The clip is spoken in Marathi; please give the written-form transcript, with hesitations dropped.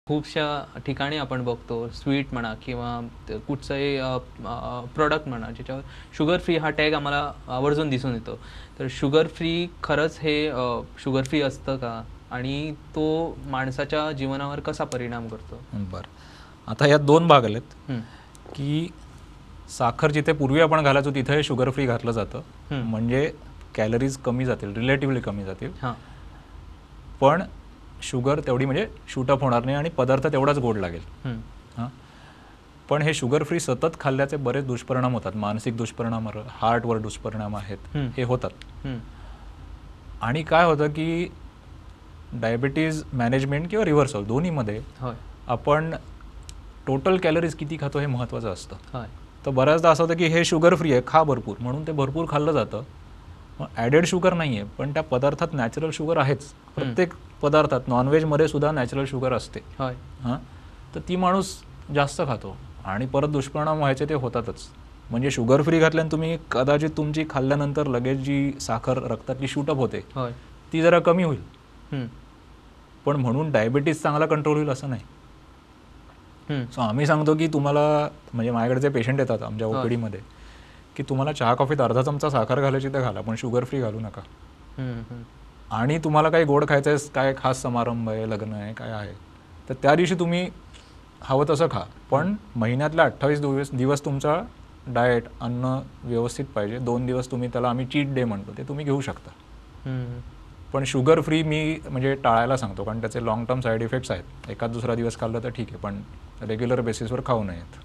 खूपशा ठिकाणी आपण बघतो स्वीट म्हणा किंवा कुठचंही प्रॉडक्ट म्हणा ज्याच्यावर शुगर फ्री हा टॅग आम्हाला आवर्जून दिसून येतो. तर शुगर फ्री खरंच हे शुगर फ्री असतं का? आणि तो माणसाच्या जीवनावर कसा परिणाम करतो? बरं, आता यात 2 भाग आलेत, हं, की साखर जिथे पूर्वी आपण घालायचो तिथे शुगर फ्री घातलं जातं, हं. म्हणजे कॅलरीज कमी जातील, रिलेटिव्हली कमी जातील, हां. पण शुगर तेवढी म्हणजे शूटअप होणार नाही आणि पदार्थ तेवढाच गोड लागेल. हं, हां, पण हे शुगर फ्री सतत खाल्ल्याचे बरेच दुष्परिणाम होतात. मानसिक दुष्परिणाम, हार्टवर दुष्परिणाम आहेत, हं, हे होतात. हं. आणि काय होतं की डायबिटीज मॅनेजमेंट किंवा रिव्हर्सल दोन्हीमध्ये होय, आपण टोटल कॅलरीज किती खातो हे महत्त्वाचं असतं. होय. तर बऱ्याचदा असं होतं की हे शुगर फ्री आहे, खा भरपूर, म्हणून ते भरपूर खाल्लं जातं. मग ॲडेड शुगर नाही आहे, पण त्या पदार्थात नॅचरल शुगर आहेच. प्रत्येक पदार्थात, नॉनव्हेजमध्ये सुद्धा नॅचरल शुगर असते. होय. हां, तर ती माणूस जास्त खातो आणि परत दुष्परिणाम व्हायचे ते होतातच. म्हणजे शुगर फ्री घातल्याने तुम्ही कदाचित तुमची खाल्ल्यानंतर लगेच जी साखर रक्तातली शूटअप होते होय. ती जरा कमी होईल, हं, पण म्हणून डायबिटीज चांगला कंट्रोल होईल असं नाही. हं. सो आम्ही सांगतो की तुम्हाला, म्हणजे माझ्याकडे जे पेशंट येतात आमच्या होय. ओपीडीमध्ये, की तुम्हाला चहा कॉफीत अर्धा चमचा साखर घालायची तर घाला, पण शुगर फ्री घालू नका. हं, हं. आणि तुम्हाला काही गोड खायचं आहे, काय खास समारंभ आहे, लग्न आहे, काय आहे, तर त्या दिवशी तुम्ही हवं तसं खा, पण महिन्यातल्या 28 दिवस तुमचा डाएट, अन्न व्यवस्थित पाहिजे. 2 दिवस तुम्ही, त्याला आम्ही चीट डे म्हणतो, ते तुम्ही घेऊ शकता. हं. पण शुगर फ्री मी म्हणजे टाळायला सांगतो, कारण त्याचे लाँग टर्म साईड इफेक्ट्स आहेत. एखाद दुसरा दिवस खाल्लं तर ठीक आहे, पण रेग्युलर बेसिसवर खाऊ नयेत.